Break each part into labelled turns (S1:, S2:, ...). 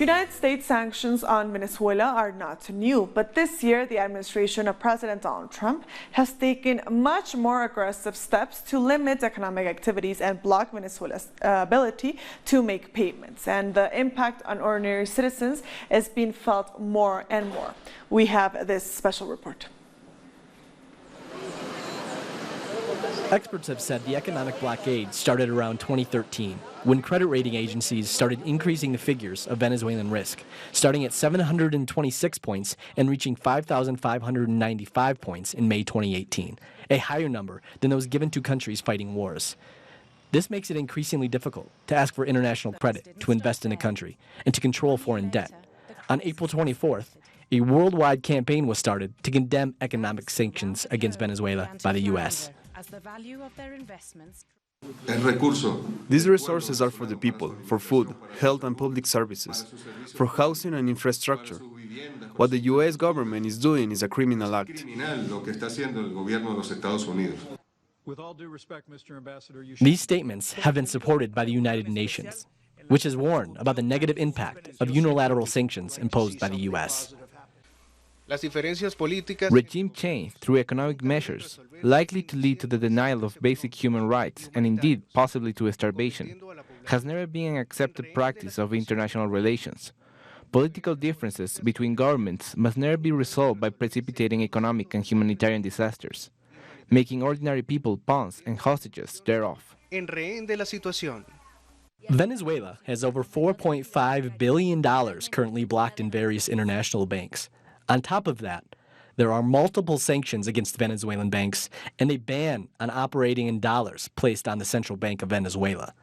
S1: United States sanctions on Venezuela are not new, but this year the administration of President Donald Trump has taken much more aggressive steps to limit economic activities and block Venezuela's ability to make payments. And the impact on ordinary citizens is being felt more and more. We have this special report.
S2: Experts have said the economic blockade started around 2013, when credit rating agencies started increasing the figures of Venezuelan risk, starting at 726 points and reaching 5,595 points in May 2018, a higher number than those given to countries fighting wars. This makes it increasingly difficult to ask for international credit to invest in a country and to control foreign debt. On April 24th, a worldwide campaign was started to condemn economic sanctions against Venezuela by the U.S.
S3: The value of their investments.
S4: These resources are for the people, for food, health and public services, for housing and infrastructure. What the U.S. government is doing is a criminal act.
S5: With all due respect, Mr. Ambassador,
S2: These statements have been supported by the United Nations, which has warned about the negative impact of unilateral sanctions imposed by the U.S.
S6: Regime change through economic measures, likely to lead to the denial of basic human rights and indeed possibly to starvation, has never been an accepted practice of international relations. Political differences between governments must never be resolved by precipitating economic and humanitarian disasters, making ordinary people pawns and hostages thereof.
S2: Venezuela has over $4.5 billion currently blocked in various international banks. On top of that, there are multiple sanctions against Venezuelan banks and a ban on operating in dollars placed on the Central Bank of Venezuela.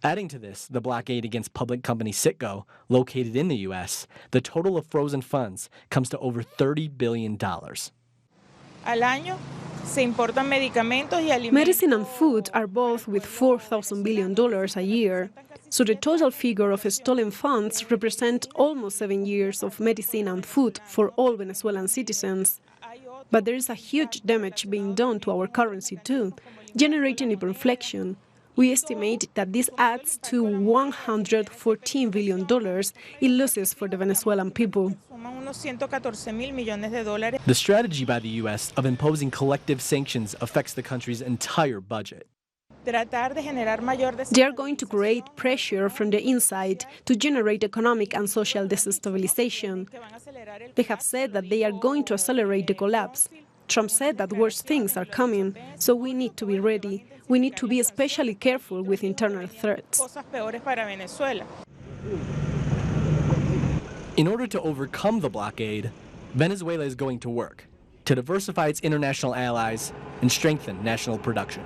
S2: Adding to this, the blockade against public company Citgo, located in the U.S., the total of frozen funds comes to over $30 billion.
S7: Medicine and food are both with $4,000 billion a year, so the total figure of stolen funds represents almost 7 years of medicine and food for all Venezuelan citizens. But there is a huge damage being done to our currency too, generating hyperinflation. We estimate that this adds to $114 billion in losses for the Venezuelan people.
S2: The strategy by the U.S. of imposing collective sanctions affects the country's entire budget.
S7: They are going to create pressure from the inside to generate economic and social destabilization. They have said that they are going to accelerate the collapse. Trump said that worse things are coming, so we need to be ready. We need to be especially careful with internal threats.
S2: In order to overcome the blockade, Venezuela is going to work to diversify its international allies and strengthen national production.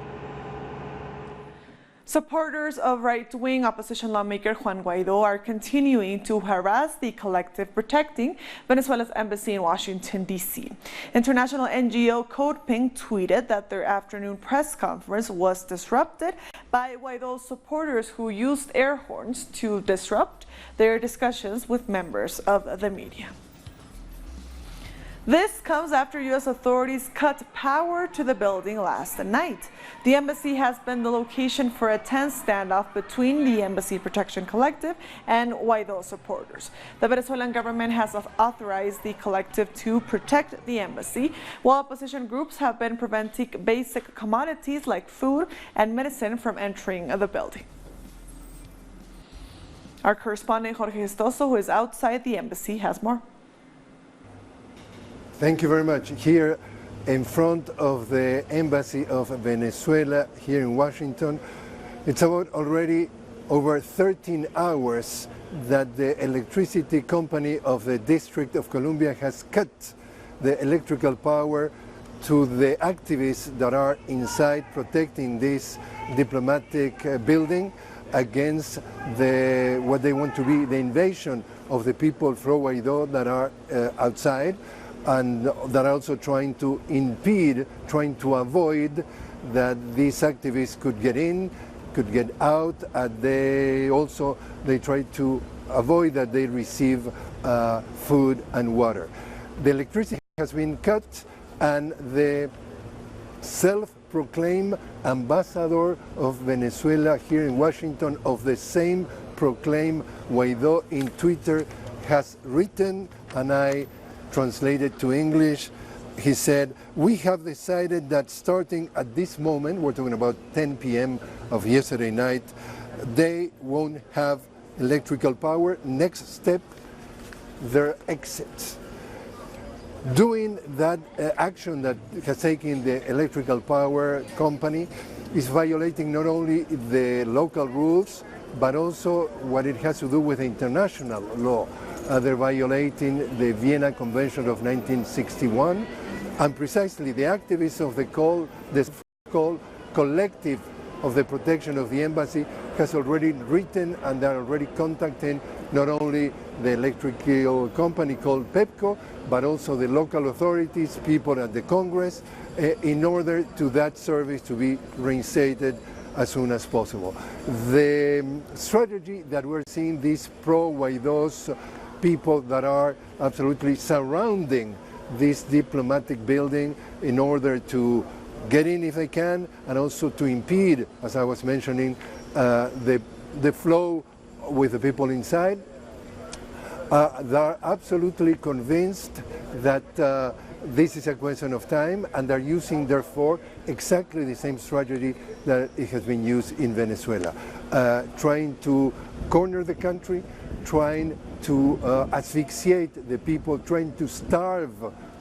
S1: Supporters of right-wing opposition lawmaker Juan Guaidó are continuing to harass the collective protecting Venezuela's embassy in Washington, D.C. International NGO Code Pink tweeted that their afternoon press conference was disrupted by Guaidó's supporters who used air horns to disrupt their discussions with members of the media. This comes after U.S. authorities cut power to the building last night. The embassy has been the location for a tense standoff between the Embassy Protection Collective and Guaidó supporters. The Venezuelan government has authorized the collective to protect the embassy, while opposition groups have been preventing basic commodities like food and medicine from entering the building. Our correspondent Jorge Gestoso, who is outside the embassy, has more.
S8: Thank you very much. Here in front of the Embassy of Venezuela here in Washington, it's about already over 13 hours that the electricity company of the District of Columbia has cut the electrical power to the activists that are inside protecting this diplomatic building against what they want to be the invasion of the people from Guaidó that are outside, and that are also trying to impede, trying to avoid that these activists could get in, could get out, and they try to avoid that they receive food and water. The electricity has been cut, and the self-proclaimed ambassador of Venezuela here in Washington of the same self-proclaimed Guaidó in Twitter has written, and I translated to English. He said, "We have decided that starting at this moment," we're talking about 10 p.m. of yesterday night, they won't have electrical power. Next step, their exits. Doing that action that has taken the electrical power company is violating not only the local rules, but also what it has to do with international law. They're violating the Vienna Convention of 1961, and precisely the activists of the collective of the protection of the embassy has already written, and they're already contacting not only the electrical company called PEPCO, but also the local authorities, people at the Congress, in order to that service to be reinstated as soon as possible. The strategy that we're seeing, these pro-Guaido's people that are absolutely surrounding this diplomatic building in order to get in if they can, and also to impede, as I was mentioning, the flow with the people inside. They're absolutely convinced that this is a question of time, and they're using, therefore, exactly the same strategy that it has been used in Venezuela, trying to corner the country, trying to asphyxiate the people, trying to starve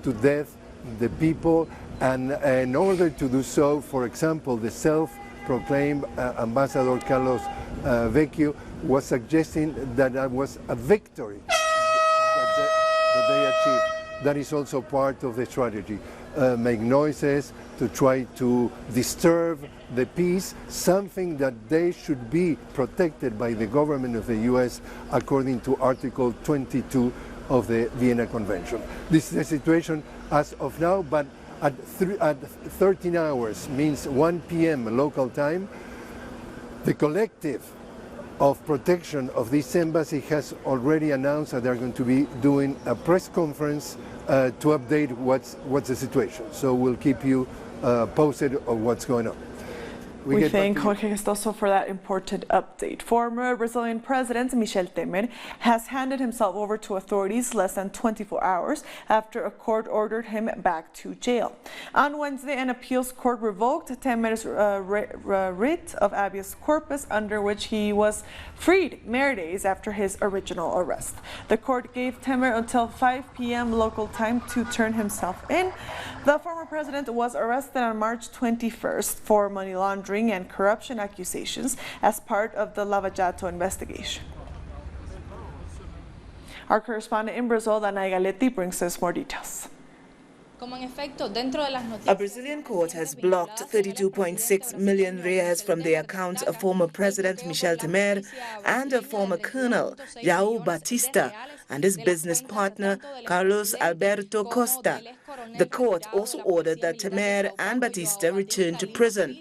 S8: to death the people, and in order to do so, for example, the self-proclaimed Ambassador Carlos Vecchio was suggesting that that was a victory that they achieved. That is also part of the strategy. Make noises to try to disturb the peace, something that they should be protected by the government of the US according to Article 22 of the Vienna Convention. This is the situation as of now, but at 13 hours, means 1 p.m. local time, the collective of protection of this embassy has already announced that they're going to be doing a press conference to update what's the situation. So we'll keep you posted of what's going on.
S1: We thank Jorge Gestoso for that important update. Former Brazilian President Michel Temer has handed himself over to authorities less than 24 hours after a court ordered him back to jail. On Wednesday, an appeals court revoked Temer's writ of habeas corpus, under which he was freed mere days after his original arrest. The court gave Temer until 5 p.m. local time to turn himself in. The former president was arrested on March 21st for money laundering and corruption accusations as part of the Lava Jato investigation. Our correspondent in Brazil, Danai Galetti, brings us more details.
S9: A Brazilian court has blocked 32.6 million reais from the accounts of former President Michel Temer and a former colonel, João Batista, and his business partner, Carlos Alberto Costa. The court also ordered that Temer and Batista return to prison.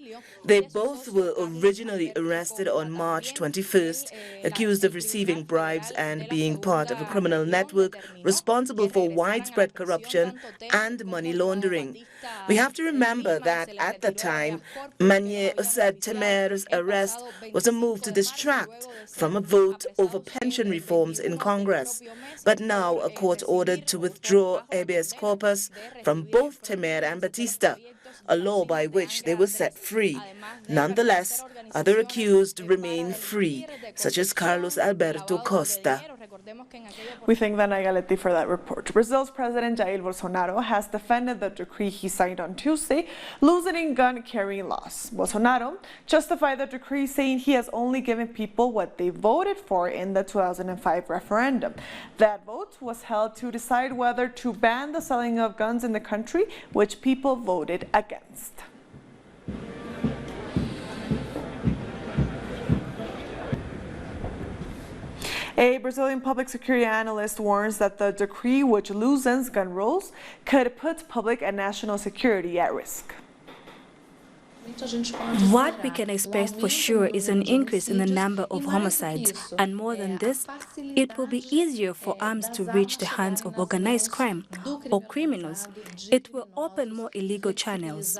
S9: They both were originally arrested on March 21st, accused of receiving bribes and being part of a criminal network responsible for widespread corruption and money laundering. We have to remember that at the time, Manier said Temer's arrest was a move to distract from a vote over pension reforms in Congress. But now a court ordered to withdraw habeas corpus from both Temer and Batista, a law by which they were set free. Nonetheless, other accused remain free, such as Carlos Alberto Costa.
S1: We thank Danai Galetti for that report. Brazil's President Jair Bolsonaro has defended the decree he signed on Tuesday, loosening gun-carrying laws. Bolsonaro justified the decree, saying he has only given people what they voted for in the 2005 referendum. That vote was held to decide whether to ban the selling of guns in the country, which people voted against. A Brazilian public security analyst warns that the decree, which loosens gun rules, could put public and national security at risk.
S10: What we can expect for sure is an increase in the number of homicides, and more than this, it will be easier for arms to reach the hands of organized crime or criminals. It will open more illegal channels.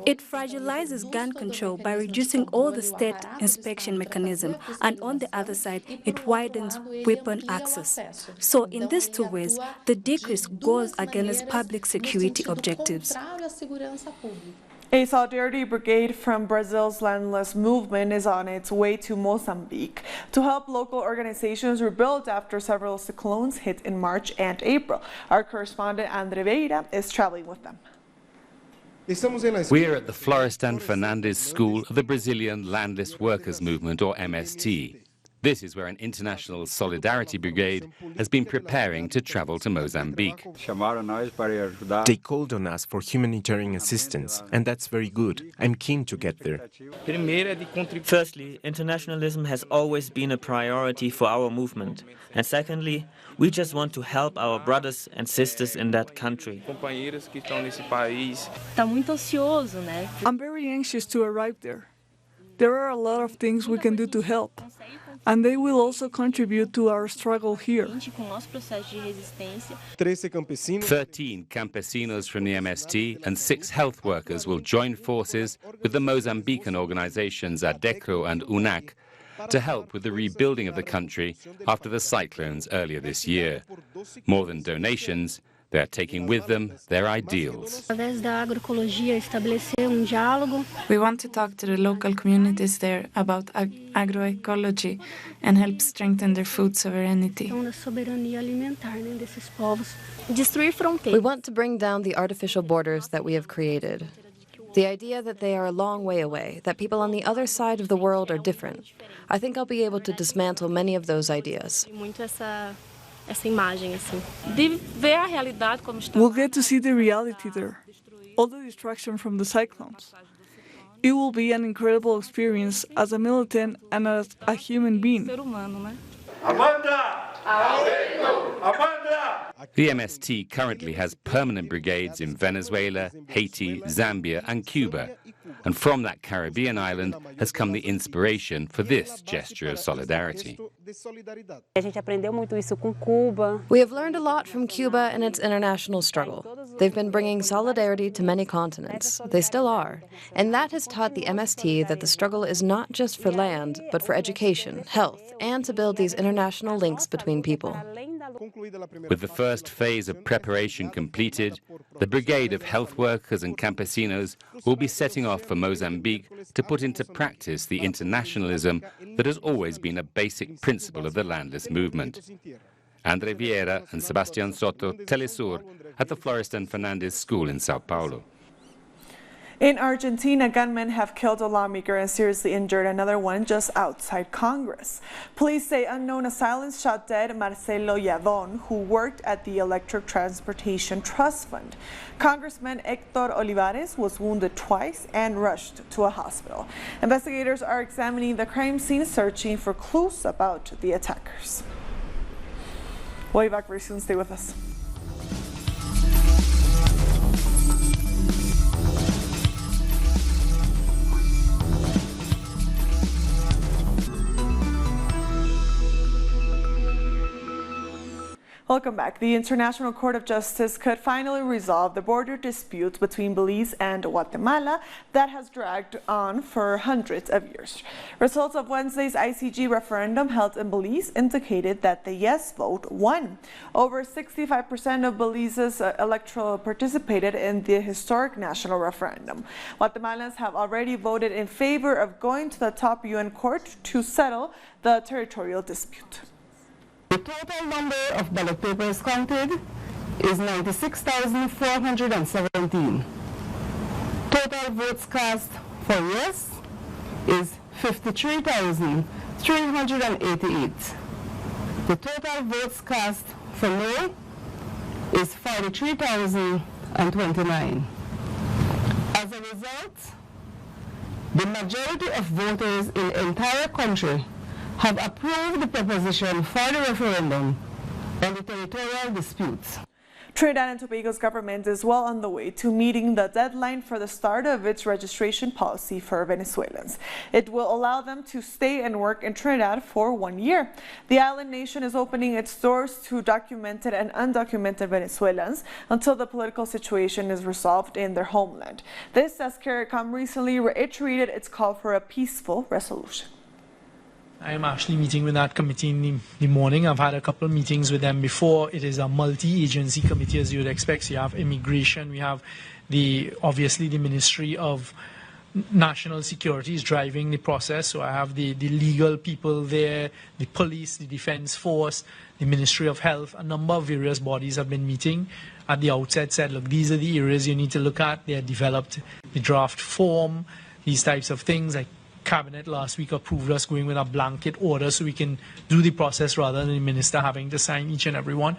S10: It fragilizes gun control by reducing all the state inspection mechanism, and on the other side, it widens weapon access. So in these two ways, the decrease goes against public security objectives.
S1: A solidarity brigade from Brazil's landless movement is on its way to Mozambique to help local organizations rebuild after several cyclones hit in March and April. Our correspondent Andre Vieira is traveling with them.
S11: We are at the Florestan Fernandes School of the Brazilian Landless Workers Movement, or MST. This is where an international solidarity brigade has been preparing to travel to Mozambique.
S12: They called on us for humanitarian assistance, and that's very good. I'm keen to get there.
S13: Firstly, internationalism has always been a priority for our movement. And secondly, we just want to help our brothers and sisters in that country.
S14: I'm very anxious to arrive there. There are a lot of things we can do to help, and they will also contribute to our struggle here.
S11: 13 campesinos from the MST and 6 health workers will join forces with the Mozambican organizations ADECRO and UNAC to help with the rebuilding of the country after the cyclones earlier this year. More than donations, they are taking with them their ideals.
S15: We want to talk to the local communities there about agroecology and help strengthen their food sovereignty.
S16: We want to bring down the artificial borders that we have created. The idea that they are a long way away, that people on the other side of the world are different. I think I'll be able to dismantle many of those ideas.
S14: We'll get to see the reality there, all the destruction from the cyclones. It will be an incredible experience as a militant and as a human being.
S11: The MST currently has permanent brigades in Venezuela, Haiti, Zambia and Cuba. And from that Caribbean island has come the inspiration for this gesture of solidarity.
S16: We have learned a lot from Cuba and its international struggle. They've been bringing solidarity to many continents. They still are. And that has taught the MST that the struggle is not just for land, but for education, health, and to build these international links between people.
S11: With the first phase of preparation completed, the brigade of health workers and campesinos will be setting off for Mozambique to put into practice the internationalism that has always been a basic principle of the landless movement. Andre Vieira and Sebastián Soto, Telesur, at the Florestan Fernandes School in Sao Paulo.
S1: In Argentina, gunmen have killed a lawmaker and seriously injured another one just outside Congress. Police say unknown assailants shot dead Marcelo Yadon, who worked at the Electric Transportation Trust Fund. Congressman Héctor Olivares was wounded twice and rushed to a hospital. Investigators are examining the crime scene, searching for clues about the attackers. We'll be back very soon. Stay with us. Welcome back. The International Court of Justice could finally resolve the border dispute between Belize and Guatemala that has dragged on for hundreds of years. Results of Wednesday's ICJ referendum held in Belize indicated that the yes vote won. Over 65% of Belize's electorate participated in the historic national referendum. Guatemalans have already voted in favor of going to the top UN court to settle the territorial dispute.
S17: The total number of ballot papers counted is 96,417. Total votes cast for yes is 53,388. The total votes cast for no is 43,029. As a result, the majority of voters in the entire country have approved the proposition for the referendum on the territorial disputes.
S1: Trinidad and Tobago's government is well on the way to meeting the deadline for the start of its registration policy for Venezuelans. It will allow them to stay and work in Trinidad for 1 year. The island nation is opening its doors to documented and undocumented Venezuelans until the political situation is resolved in their homeland. This as CARICOM recently reiterated its call for a peaceful resolution.
S18: I am actually meeting with that committee in the morning. I've had a couple of meetings with them before. It is a multi-agency committee, as you would expect. So you have immigration, we have obviously the Ministry of National Security is driving the process. So I have the legal people there, the police, the defense force, the Ministry of Health. A number of various bodies have been meeting at the outset, said, look, these are the areas you need to look at. They have developed the draft form, these types of things. Like Cabinet last week approved us going with a blanket order so we can do the process rather than the minister having to sign each and every one.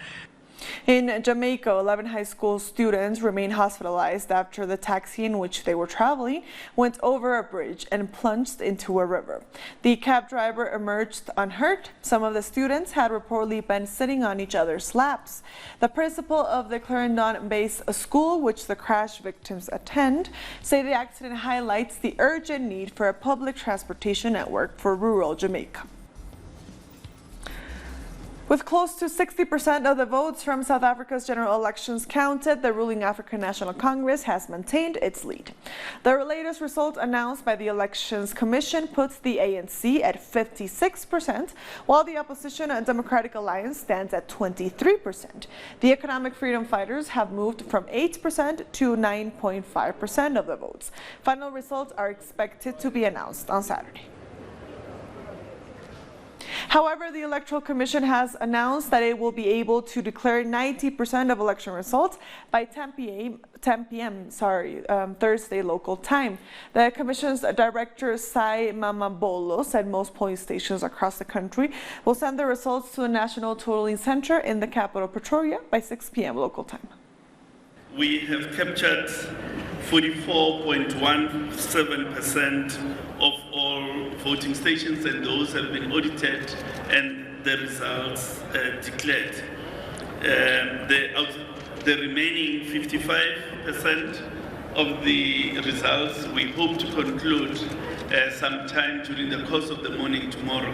S1: In Jamaica, 11 high school students remain hospitalized after the taxi in which they were traveling went over a bridge and plunged into a river. The cab driver emerged unhurt. Some of the students had reportedly been sitting on each other's laps. The principal of the Clarendon-based school, which the crash victims attend, say the accident highlights the urgent need for a public transportation network for rural Jamaica. With close to 60% of the votes from South Africa's general elections counted, the ruling African National Congress has maintained its lead. The latest result announced by the Elections Commission puts the ANC at 56%, while the opposition Democratic Alliance stands at 23%. The economic freedom fighters have moved from 8% to 9.5% of the votes. Final results are expected to be announced on Saturday. However, the Electoral Commission has announced that it will be able to declare 90% of election results by 10 p.m. Thursday local time. The Commission's director, Sai Mamabolo, said most polling stations across the country will send the results to a national totaling center in the capital, Pretoria, by 6 p.m. local time.
S19: We have captured 44.17% of all voting stations, and those have been audited and the results declared. The remaining 55% of the results we hope to conclude sometime during the course of the morning tomorrow.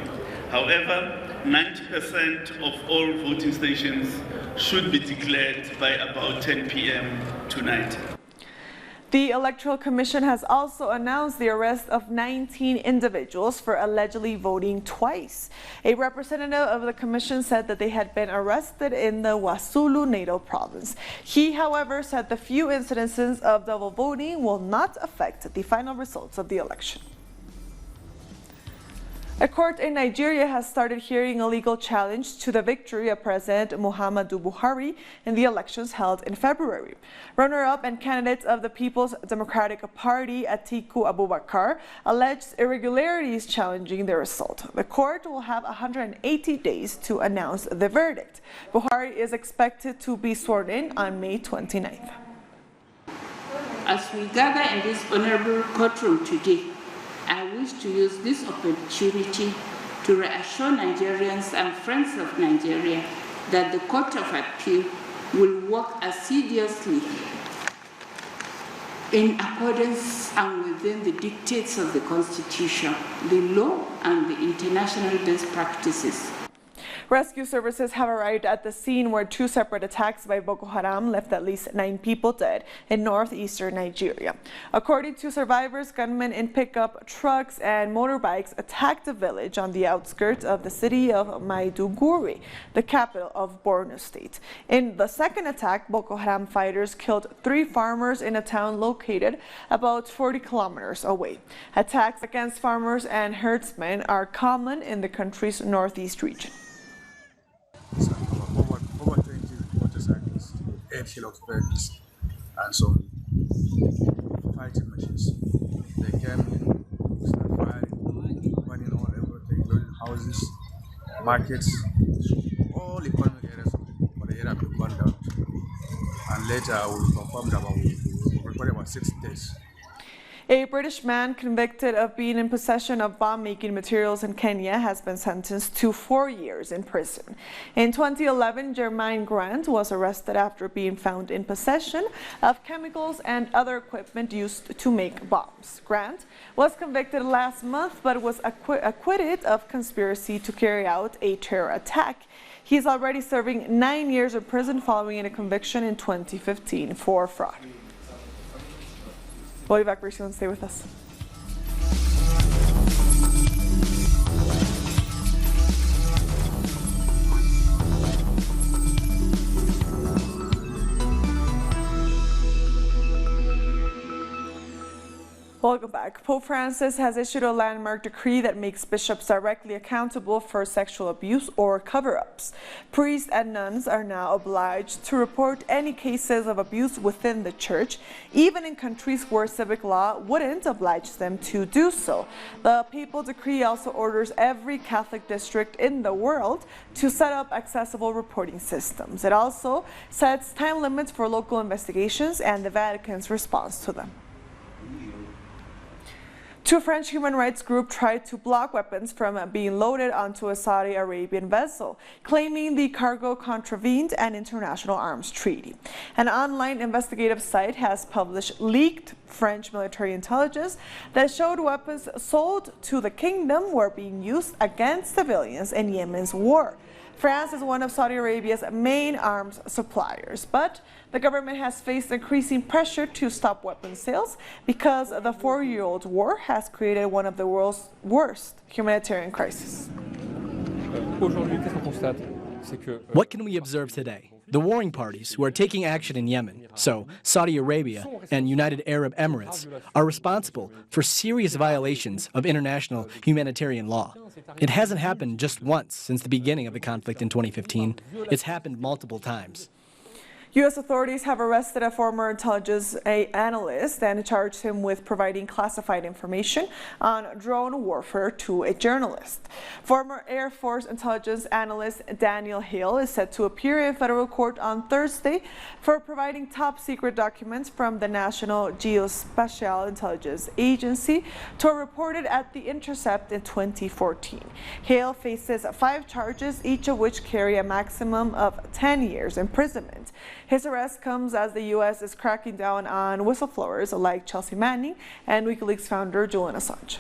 S19: However, 90% of all voting stations should be declared by about 10 p.m. tonight.
S1: The Electoral Commission has also announced the arrest of 19 individuals for allegedly voting twice. A representative of the Commission said that they had been arrested in the KwaZulu-Natal province. He, however, said the few incidences of double voting will not affect the final results of the election. A court in Nigeria has started hearing a legal challenge to the victory of President Muhammadu Buhari in the elections held in February. Runner-up and candidates of the People's Democratic Party, Atiku Abubakar, alleged irregularities challenging the result. The court will have 180 days to announce the verdict. Buhari is expected to be sworn in on May 29th.
S20: As we gather in this honorable courtroom today, I wish to use this opportunity to reassure Nigerians and friends of Nigeria that the Court of Appeal will work assiduously in accordance and within the dictates of the Constitution, the law, and the international best practices.
S1: Rescue services have arrived at the scene where two separate attacks by Boko Haram left at least 9 people dead in northeastern Nigeria. According to survivors, gunmen in pickup trucks and motorbikes attacked a village on the outskirts of the city of Maiduguri, the capital of Borno State. In the second attack, Boko Haram fighters killed 3 farmers in a town located about 40 kilometers away. Attacks against farmers and herdsmen are common in the country's northeast region.
S21: Over 20 motorcycles, 8 Hilux vehicles, and some fighting machines. They came in, started firing, burning all everything, including houses, markets, all economic areas of the area have been burned out. And later we confirmed about 6 days.
S1: A British man convicted of being in possession of bomb-making materials in Kenya has been sentenced to 4 years in prison. In 2011, Jermaine Grant was arrested after being found in possession of chemicals and other equipment used to make bombs. Grant was convicted last month but was acquitted of conspiracy to carry out a terror attack. He is already serving 9 years in prison following a conviction in 2015 for fraud. We'll be back very soon. Stay with us. Welcome back. Pope Francis has issued a landmark decree that makes bishops directly accountable for sexual abuse or cover-ups. Priests and nuns are now obliged to report any cases of abuse within the church, even in countries where civic law wouldn't oblige them to do so. The papal decree also orders every Catholic district in the world to set up accessible reporting systems. It also sets time limits for local investigations and the Vatican's response to them. Two French human rights groups tried to block weapons from being loaded onto a Saudi Arabian vessel, claiming the cargo contravened an international arms treaty. An online investigative site has published leaked French military intelligence that showed weapons sold to the kingdom were being used against civilians in Yemen's war. France is one of Saudi Arabia's main arms suppliers, but the government has faced increasing pressure to stop weapons sales because the 4-year-old war has created one of the world's worst humanitarian crises.
S2: What can we observe today? The warring parties who are taking action in Yemen, so Saudi Arabia and United Arab Emirates, are responsible for serious violations of international humanitarian law. It hasn't happened just once since the beginning of the conflict in 2015. It's happened multiple times.
S1: U.S. authorities have arrested a former intelligence analyst and charged him with providing classified information on drone warfare to a journalist. Former Air Force intelligence analyst Daniel Hale is set to appear in federal court on Thursday for providing top-secret documents from the National Geospatial Intelligence Agency to a reported at The Intercept in 2014. Hale faces 5 charges, each of which carry a maximum of 10 years imprisonment. His arrest comes as the U.S. is cracking down on whistleblowers like Chelsea Manning and WikiLeaks founder Julian Assange.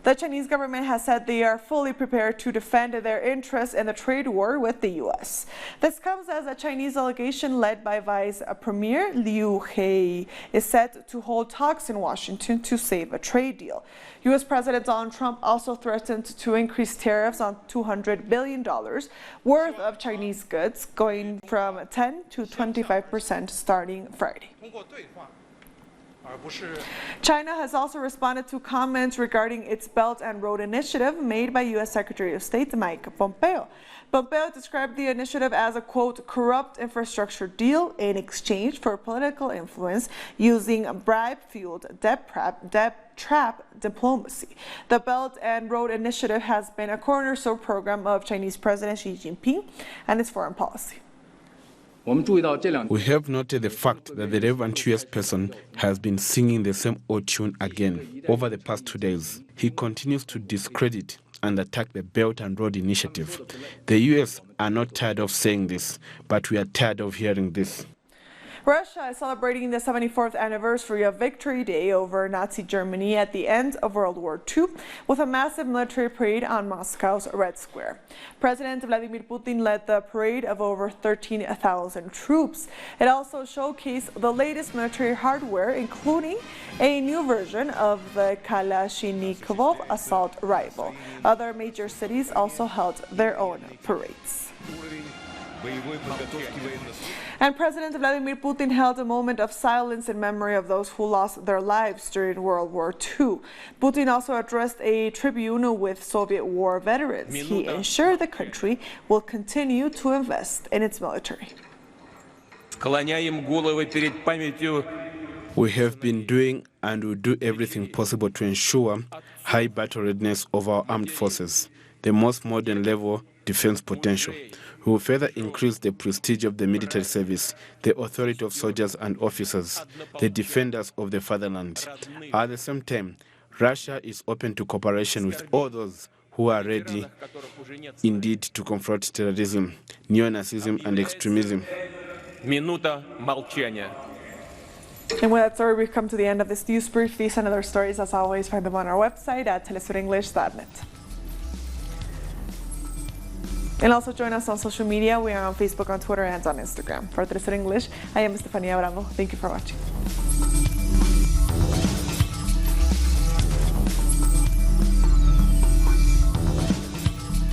S1: The Chinese government has said they are fully prepared to defend their interests in the trade war with the U.S. This comes as a Chinese delegation led by Vice Premier Liu He is set to hold talks in Washington to save a trade deal. U.S. President Donald Trump also threatened to increase tariffs on $200 billion worth of Chinese goods, going from 10 to 25% starting Friday. China has also responded to comments regarding its Belt and Road Initiative made by U.S. Secretary of State Mike Pompeo. Pompeo described the initiative as a, quote, corrupt infrastructure deal in exchange for political influence using bribe-fueled debt trap diplomacy. The Belt and Road Initiative has been a cornerstone program of Chinese President Xi Jinping and its foreign policy.
S3: We have noted the fact that the relevant U.S. person has been singing the same old tune again over the past 2 days. He continues to discredit and attack the Belt and Road Initiative. The U.S. are not tired of saying this, but we are tired of hearing this.
S1: Russia is celebrating the 74th anniversary of Victory Day over Nazi Germany at the end of World War II with a massive military parade on Moscow's Red Square. President Vladimir Putin led the parade of over 13,000 troops. It also showcased the latest military hardware, including a new version of the Kalashnikov assault rifle. Other major cities also held their own parades. And President Vladimir Putin held a moment of silence in memory of those who lost their lives during World War II. Putin also addressed a tribune with Soviet war veterans. He ensured the country will continue to invest in its military.
S3: We have been doing and will do everything possible to ensure high battle readiness of our armed forces, the most modern level defense potential. He will further increase the prestige of the military service, the authority of soldiers and officers, the defenders of the fatherland. At the same time, Russia is open to cooperation with all those who are ready indeed to confront terrorism, neo-Nazism and extremism.
S4: Minuta молчания.
S1: And with that story, we've come to the end of this news brief. These and other stories, as always, find them on our website at telesurenglish.net. And also join us on social media. We are on Facebook, on Twitter, and on Instagram. For Telesur English, I am Estefania Bravo. Thank you for watching.